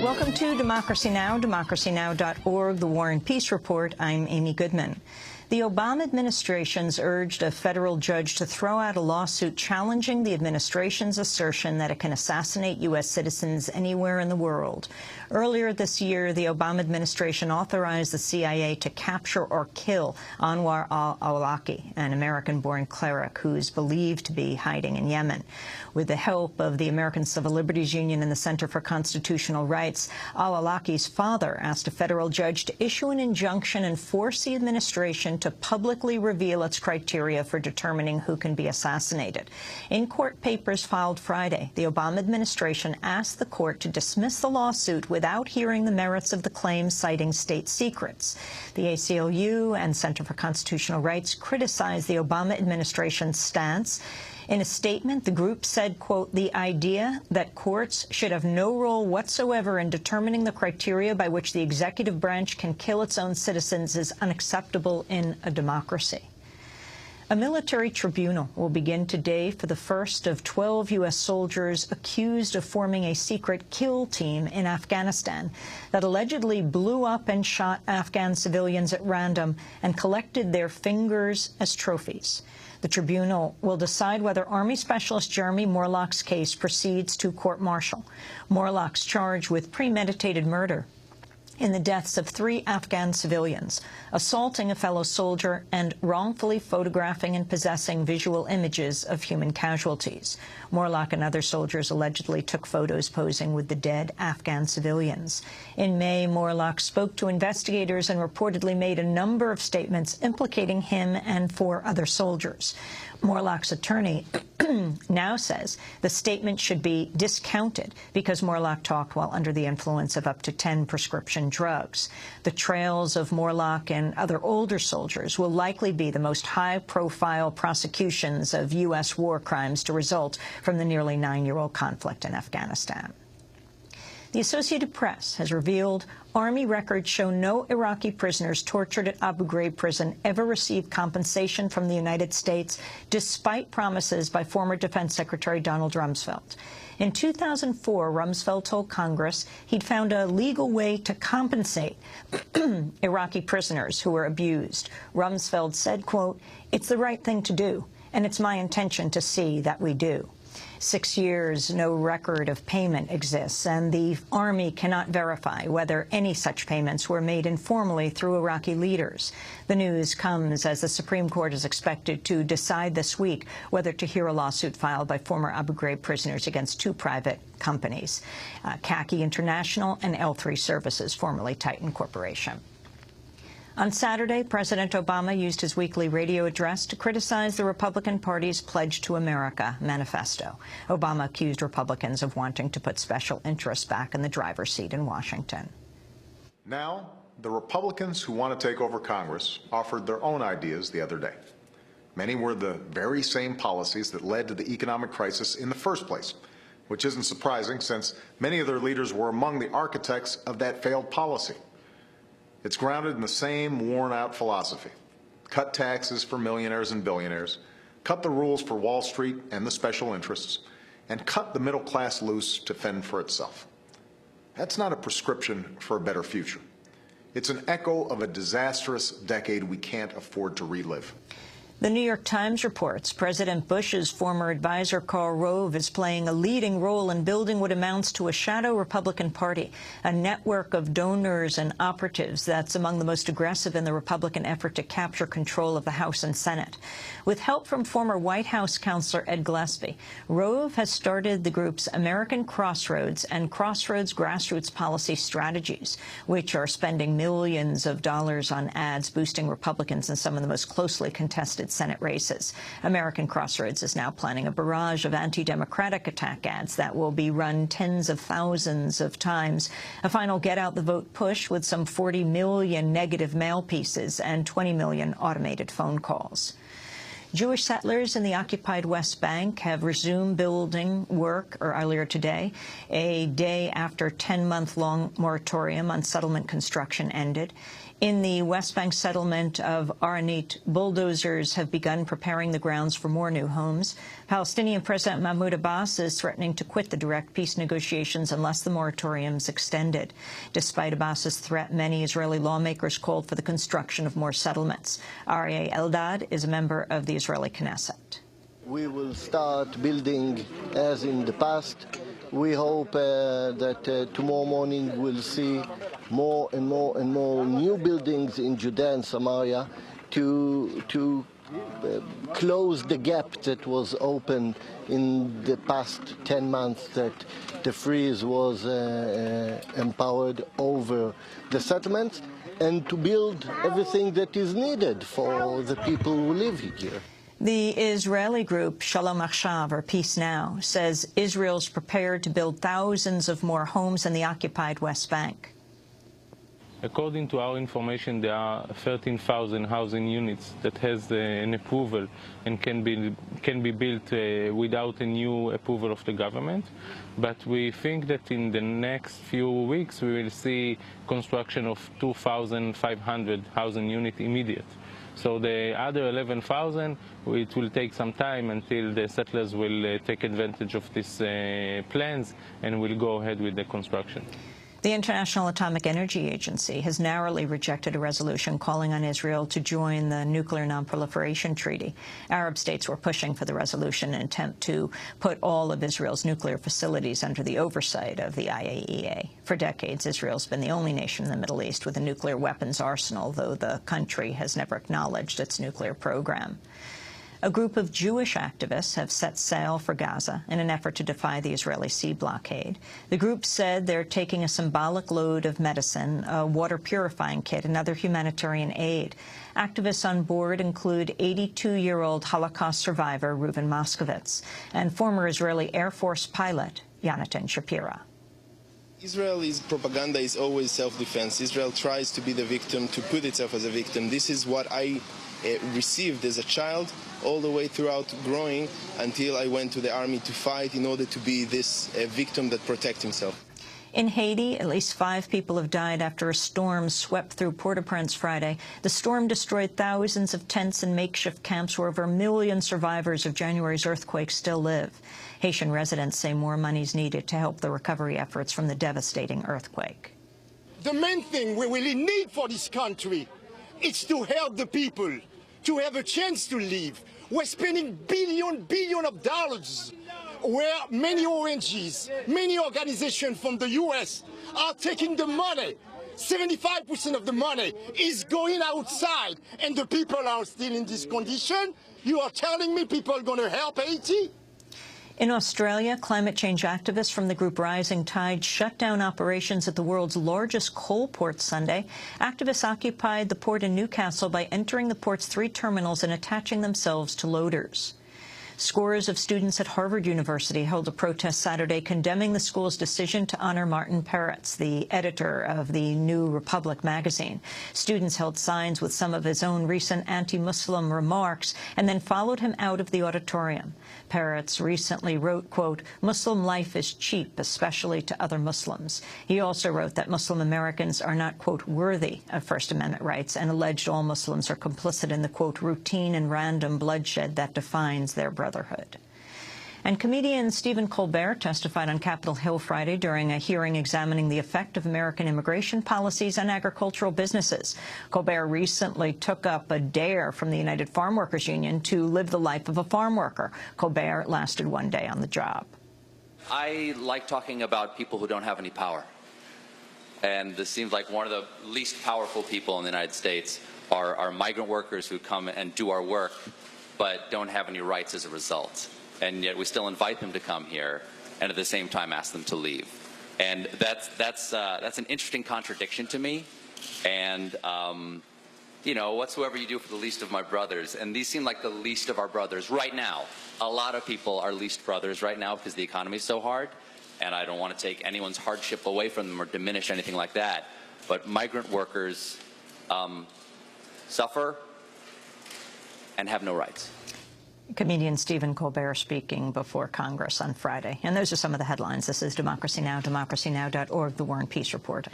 Welcome to Democracy Now!, democracynow.org, The War and Peace Report. I'm Amy Goodman. The Obama administration's urged a federal judge to throw out a lawsuit challenging the administration's assertion that it can assassinate U.S. citizens anywhere in the world. Earlier this year, the Obama administration authorized the CIA to capture or kill Anwar al-Awlaki, an American-born cleric who is believed to be hiding in Yemen. With the help of the American Civil Liberties Union and the Center for Constitutional Rights, al-Awlaki's father asked a federal judge to issue an injunction and force the administration to publicly reveal its criteria for determining who can be assassinated. In court papers filed Friday, the Obama administration asked the court to dismiss the lawsuit without hearing the merits of the claims, citing state secrets. The ACLU and Center for Constitutional Rights criticized the Obama administration's stance. In a statement, the group said, quote, "The idea that courts should have no role whatsoever in determining the criteria by which the executive branch can kill its own citizens is unacceptable in a democracy." A military tribunal will begin today for the first of 12 U.S. soldiers accused of forming a secret kill team in Afghanistan that allegedly blew up and shot Afghan civilians at random and collected their fingers as trophies. The tribunal will decide whether Army Specialist Jeremy Morlock's case proceeds to court-martial. Morlock's charged with premeditated murder in the deaths of 3 Afghan civilians, assaulting a fellow soldier, and wrongfully photographing and possessing visual images of human casualties. Morlock and other soldiers allegedly took photos posing with the dead Afghan civilians. In May, Morlock spoke to investigators and reportedly made a number of statements implicating him and 4 other soldiers. Morlock's attorney now says the statement should be discounted because Morlock talked while under the influence of up to 10 prescription drugs. The trails of Morlock and other older soldiers will likely be the most high-profile prosecutions of U.S. war crimes to result from the nearly 9-year-old conflict in Afghanistan. The Associated Press has revealed Army records show no Iraqi prisoners tortured at Abu Ghraib prison ever received compensation from the United States, despite promises by former Defense Secretary Donald Rumsfeld. In 2004, Rumsfeld told Congress he'd found a legal way to compensate Iraqi prisoners who were abused. Rumsfeld said, quote, "It's the right thing to do, and it's my intention to see that we do." 6 years, no record of payment exists, and the Army cannot verify whether any such payments were made informally through Iraqi leaders. The news comes as the Supreme Court is expected to decide this week whether to hear a lawsuit filed by former Abu Ghraib prisoners against 2 private companies, Khaki International and L3 Services, formerly Titan Corporation. On Saturday, President Obama used his weekly radio address to criticize the Republican Party's Pledge to America manifesto. Obama accused Republicans of wanting to put special interests back in the driver's seat in Washington. Now, the Republicans who want to take over Congress offered their own ideas the other day. Many were the very same policies that led to the economic crisis in the first place, which isn't surprising since many of their leaders were among the architects of that failed policy. It's grounded in the same worn-out philosophy. Cut taxes for millionaires and billionaires, cut the rules for Wall Street and the special interests, and cut the middle class loose to fend for itself. That's not a prescription for a better future. It's an echo of a disastrous decade we can't afford to relive. The New York Times reports President Bush's former advisor, Karl Rove, is playing a leading role in building what amounts to a shadow Republican Party, a network of donors and operatives that's among the most aggressive in the Republican effort to capture control of the House and Senate. With help from former White House counselor Ed Gillespie, Rove has started the groups American Crossroads and Crossroads Grassroots Policy Strategies, which are spending millions of dollars on ads boosting Republicans in some of the most closely contested Senate races. American Crossroads is now planning a barrage of anti-democratic attack ads that will be run tens of thousands of times. A final get-out-the-vote push with some 40 million negative mail pieces and 20 million automated phone calls. Jewish settlers in the occupied West Bank have resumed building work earlier today, a day after a 10-month-long moratorium on settlement construction ended. In the West Bank settlement of Aranit, bulldozers have begun preparing the grounds for more new homes. Palestinian President Mahmoud Abbas is threatening to quit the direct peace negotiations unless the moratorium is extended. Despite Abbas's threat, many Israeli lawmakers called for the construction of more settlements. Aryeh Eldad is a member of the Israeli Knesset. We will start building as in the past. We hope that tomorrow morning we'll see more and more and more new buildings in Judea and Samaria to close the gap that was opened in the past 10 months that the freeze was empowered over the settlements, and to build everything that is needed for the people who live here. The Israeli group Shalom Achshav, or Peace Now, says Israel's prepared to build thousands of more homes in the occupied West Bank. According to our information, there are 13,000 housing units that has an approval and can be built without a new approval of the government. But we think that in the next few weeks we will see construction of 2,500 housing units immediate. So the other 11,000, it will take some time until the settlers will take advantage of these plans and will go ahead with the construction. The International Atomic Energy Agency has narrowly rejected a resolution calling on Israel to join the Nuclear Non-Proliferation Treaty. Arab states were pushing for the resolution in an attempt to put all of Israel's nuclear facilities under the oversight of the IAEA. For decades, Israel's been the only nation in the Middle East with a nuclear weapons arsenal, though the country has never acknowledged its nuclear program. A group of Jewish activists have set sail for Gaza in an effort to defy the Israeli sea blockade. The group said they're taking a symbolic load of medicine, a water purifying kit, and other humanitarian aid. Activists on board include 82-year-old Holocaust survivor Reuven Moskowitz and former Israeli Air Force pilot Yonatan Shapira. Israel's propaganda is always self-defense. Israel tries to be the victim, to put itself as a victim. This is what I received as a child, all the way throughout growing until I went to the army to fight in order to be this victim that protects himself. In Haiti, at least 5 people have died after a storm swept through Port-au-Prince Friday. The storm destroyed thousands of tents and makeshift camps where over 1 million survivors of January's earthquake still live. Haitian residents say more money is needed to help the recovery efforts from the devastating earthquake. The main thing we really need for this country is to help the people to have a chance to live. We're spending billions of dollars where many ONGs, many organizations from the U.S. are taking the money. 75% of the money is going outside, and the people are still in this condition. You are telling me people are going to help Haiti? In Australia, climate change activists from the group Rising Tide shut down operations at the world's largest coal port Sunday. Activists occupied the port in Newcastle by entering the port's 3 terminals and attaching themselves to loaders. Scores of students at Harvard University held a protest Saturday condemning the school's decision to honor Martin Peretz, the editor of the New Republic magazine. Students held signs with some of his own recent anti-Muslim remarks and then followed him out of the auditorium. Peretz recently wrote, quote, "Muslim life is cheap, especially to other Muslims." He also wrote that Muslim Americans are not, quote, "worthy of First Amendment rights," and alleged all Muslims are complicit in the, quote, "routine and random bloodshed that defines their brotherhood." And comedian Stephen Colbert testified on Capitol Hill Friday during a hearing examining the effect of American immigration policies on agricultural businesses. Colbert recently took up a dare from the United Farm Workers Union to live the life of a farm worker. Colbert lasted 1 day on the job. I like talking about people who don't have any power. And this seems like one of the least powerful people in the United States are migrant workers who come and do our work but don't have any rights as a result. And yet we still invite them to come here and at the same time ask them to leave. And that's an interesting contradiction to me. And, you know, whatsoever you do for the least of my brothers, and these seem like the least of our brothers right now. A lot of people are least brothers right now because the economy is so hard, and I don't want to take anyone's hardship away from them or diminish anything like that. But migrant workers suffer and have no rights. Comedian Stephen Colbert speaking before Congress on Friday. And those are some of the headlines. This is Democracy Now!, democracynow.org, The War and Peace Report.